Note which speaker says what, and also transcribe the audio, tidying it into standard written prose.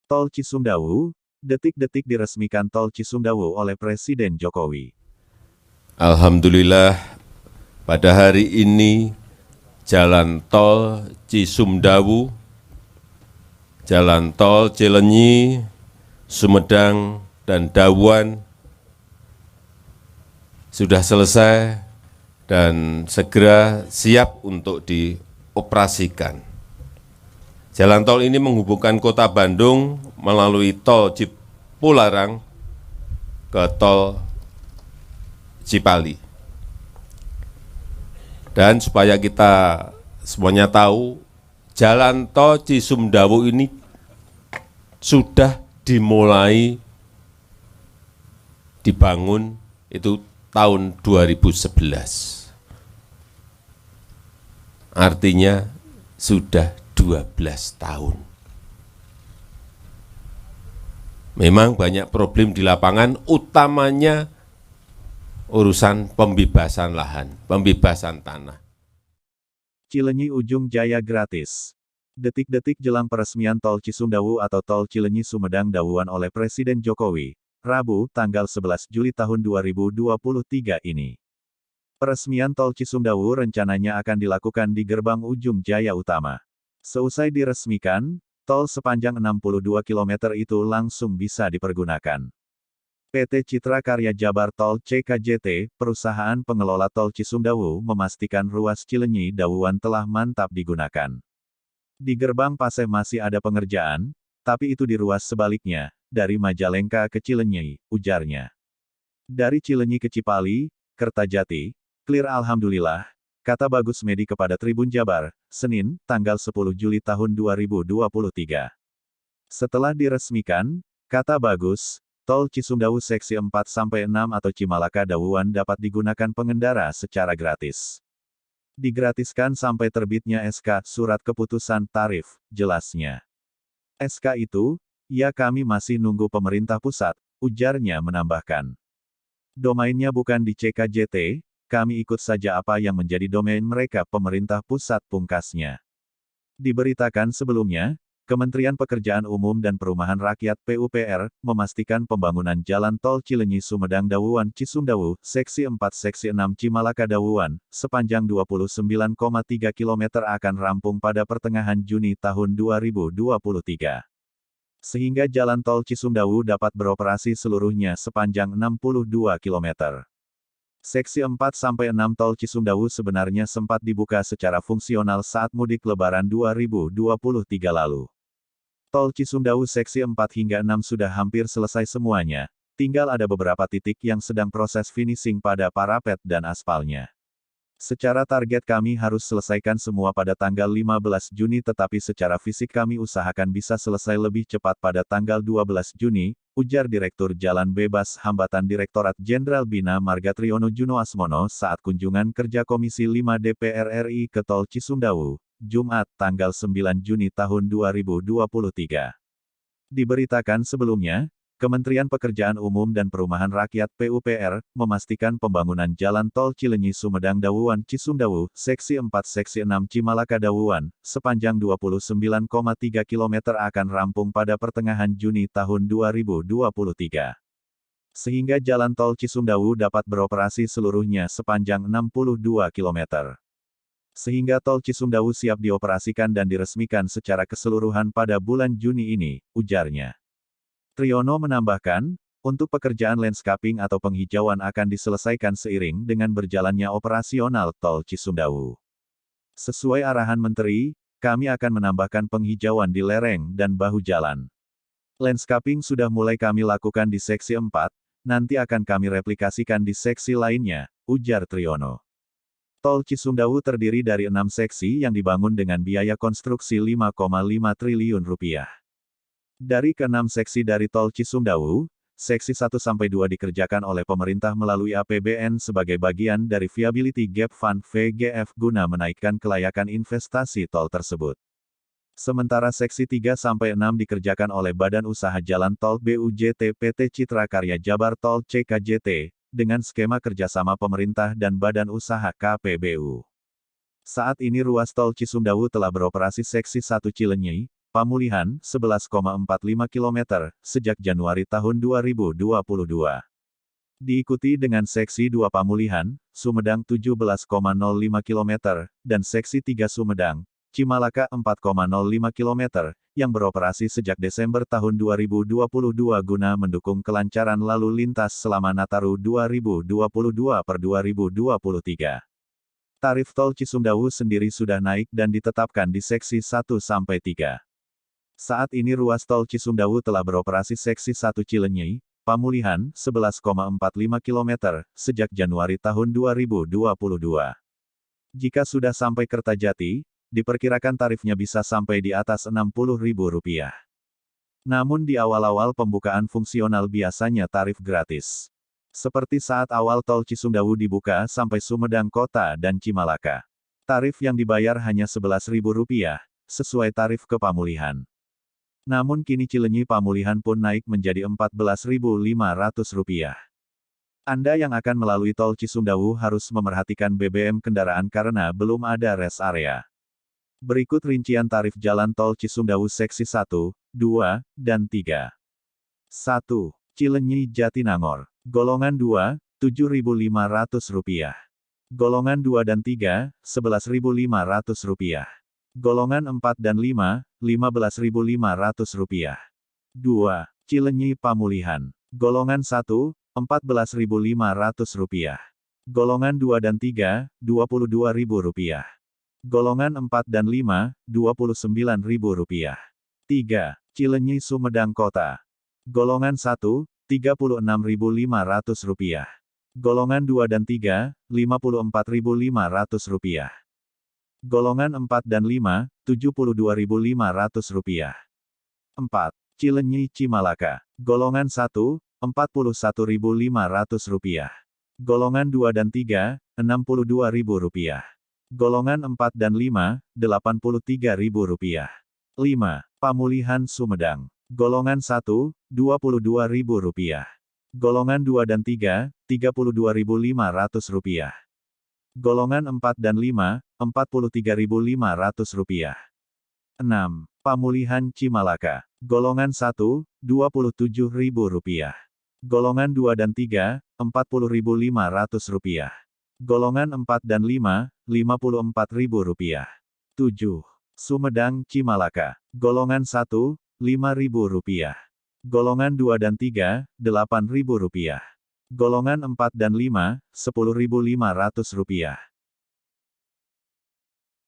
Speaker 1: Tol Cisumdawu, detik-detik diresmikan Tol Cisumdawu oleh Presiden Jokowi.
Speaker 2: Alhamdulillah, pada hari ini jalan tol Cisumdawu, jalan tol Cilenyi, Sumedang, dan Dawuan sudah selesai dan segera siap untuk dioperasikan. Jalan tol ini menghubungkan kota Bandung melalui tol Cipularang ke tol Cipali. Dan supaya kita semuanya tahu, jalan tol Cisumdawu ini sudah dimulai dibangun itu tahun 2011. Artinya sudah 12 tahun. Memang banyak problem di lapangan, utamanya urusan pembebasan lahan, pembebasan tanah.
Speaker 1: Cilenyi Ujung Jaya gratis. Detik-detik jelang peresmian Tol Cisumdawu atau Tol Cilenyi Sumedang Dawuan oleh Presiden Jokowi, Rabu, tanggal 11 Juli tahun 2023 ini. Peresmian Tol Cisumdawu rencananya akan dilakukan di Gerbang Ujung Jaya Utama. Seusai diresmikan, tol sepanjang 62 km itu langsung bisa dipergunakan. PT Citra Karya Jabar Tol CKJT, perusahaan pengelola Tol Cisumdawu, memastikan ruas Cilenyi Dawuan telah mantap digunakan. Di gerbang Paseh masih ada pengerjaan, tapi itu di ruas sebaliknya, dari Majalengka ke Cilenyi, ujarnya. Dari Cilenyi ke Cipali, Kertajati, clear alhamdulillah, kata Bagus Medi kepada Tribun Jabar, Senin, tanggal 10 Juli tahun 2023. Setelah diresmikan, kata Bagus, Tol Cisumdawu Seksi 4-6 atau Cimalaka Dawuan dapat digunakan pengendara secara gratis. Digratiskan sampai terbitnya SK, Surat Keputusan Tarif, jelasnya. SK itu, ya kami masih nunggu pemerintah pusat, ujarnya menambahkan. Domainnya bukan di CKJT, kami ikut saja apa yang menjadi domain mereka pemerintah pusat pungkasnya. Diberitakan sebelumnya, Kementerian Pekerjaan Umum dan Perumahan Rakyat PUPR, memastikan pembangunan Jalan Tol Cilenyi Sumedang Dawuan Cisumdawu, Seksi 4 Seksi 6 Cimalaka Dawuan, sepanjang 29,3 km akan rampung pada pertengahan Juni tahun 2023. Sehingga Jalan Tol Cisumdawu dapat beroperasi seluruhnya sepanjang 62 km. Seksi 4-6 Tol Cisumdawu sebenarnya sempat dibuka secara fungsional saat mudik Lebaran 2023 lalu. Tol Cisumdawu Seksi 4 hingga 6 sudah hampir selesai semuanya, tinggal ada beberapa titik yang sedang proses finishing pada parapet dan aspalnya. Secara target kami harus selesaikan semua pada tanggal 15 Juni tetapi secara fisik kami usahakan bisa selesai lebih cepat pada tanggal 12 Juni, ujar Direktur Jalan Bebas Hambatan Direktorat Jenderal Bina Marga Triyono Junoasmono saat kunjungan kerja Komisi 5 DPR RI ke Tol Cisumdawu, Jumat, tanggal 9 Juni tahun 2023. Diberitakan sebelumnya, Kementerian Pekerjaan Umum dan Perumahan Rakyat PUPR, memastikan pembangunan Jalan Tol Cilenyi Sumedang Dawuan Cisumdawu, Seksi 4 Seksi 6 Cimalaka Dawuan, sepanjang 29,3 km akan rampung pada pertengahan Juni tahun 2023. Sehingga Jalan Tol Cisumdawu dapat beroperasi seluruhnya sepanjang 62 km. Sehingga Tol Cisumdawu siap dioperasikan dan diresmikan secara keseluruhan pada bulan Juni ini, ujarnya. Triyono menambahkan, untuk pekerjaan landscaping atau penghijauan akan diselesaikan seiring dengan berjalannya operasional Tol Cisumdawu. Sesuai arahan Menteri, kami akan menambahkan penghijauan di lereng dan bahu jalan. Landscaping sudah mulai kami lakukan di Seksi 4, nanti akan kami replikasikan di seksi lainnya, ujar Triyono. Tol Cisumdawu terdiri dari 6 seksi yang dibangun dengan biaya konstruksi Rp5,5 triliun. Dari ke-6 seksi dari Tol Cisumdawu, Seksi 1-2 dikerjakan oleh pemerintah melalui APBN sebagai bagian dari Viability Gap Fund (VGF) guna menaikkan kelayakan investasi tol tersebut. Sementara Seksi 3-6 dikerjakan oleh Badan Usaha Jalan Tol BUJT PT Citra Karya Jabar Tol CKJT, dengan skema kerjasama pemerintah dan Badan Usaha KPBU. Saat ini ruas Tol Cisumdawu telah beroperasi Seksi 1 Cilenyi, Pamulihan, 11,45 km, sejak Januari tahun 2022. Diikuti dengan Seksi 2 Pamulihan, Sumedang 17,05 km, dan Seksi 3 Sumedang, Cimalaka 4,05 km, yang beroperasi sejak Desember tahun 2022 guna mendukung kelancaran lalu lintas selama Nataru 2022/2023. Tarif tol Cisumdawu sendiri sudah naik dan ditetapkan di Seksi 1-3. Saat ini ruas tol Cisumdawu telah beroperasi Seksi 1 Cilenyei, Pamulihan, 11,45 km, sejak Januari tahun 2022. Jika sudah sampai Kertajati, diperkirakan tarifnya bisa sampai di atas Rp60.000. Namun di awal-awal pembukaan fungsional biasanya tarif gratis. Seperti saat awal tol Cisumdawu dibuka sampai Sumedang Kota dan Cimalaka. Tarif yang dibayar hanya Rp11.000, sesuai tarif ke Pamulihan. Namun kini Cilenyei Pamulihan pun naik menjadi Rp14.500. Anda yang akan melalui tol Cisumdawu harus memerhatikan BBM kendaraan karena belum ada rest area. Berikut rincian tarif jalan tol Cisumdawu Seksi 1, 2, dan 3. 1. Cilenyei Jatinangor. Golongan 2, Rp7.500. Golongan 2 dan 3, Rp11.500. Golongan 4 dan 5, Rp15.500. 2. Cilenyei Pamulihan. Golongan 1, Rp14.500. Golongan 2 dan 3, Rp22.000. Golongan 4 dan 5, Rp29.000. 3. Cilenyei Sumedang Kota. Golongan 1, Rp36.500. Golongan 2 dan 3, Rp54.500. Golongan 4 dan 5, Rp72.500. 4. Cilenyei Cimalaka. Golongan 1, Rp41.500. Golongan 2 dan 3, Rp62.000. Golongan 4 dan 5, Rp83.000. 5. Pamulihan Sumedang. Golongan 1, Rp22.000. Golongan 2 dan 3, Rp32.500. Golongan 4 dan 5, Rp43.500. 6. Pamulihan Cimalaka. Golongan 1, Rp27.000. Golongan 2 dan 3, Rp40.500. Golongan 4 dan 5, Rp54.000. 7. Sumedang Cimalaka. Golongan 1, Rp5.000. Golongan 2 dan 3, Rp8.000. Golongan 4 dan 5, Rp10.500.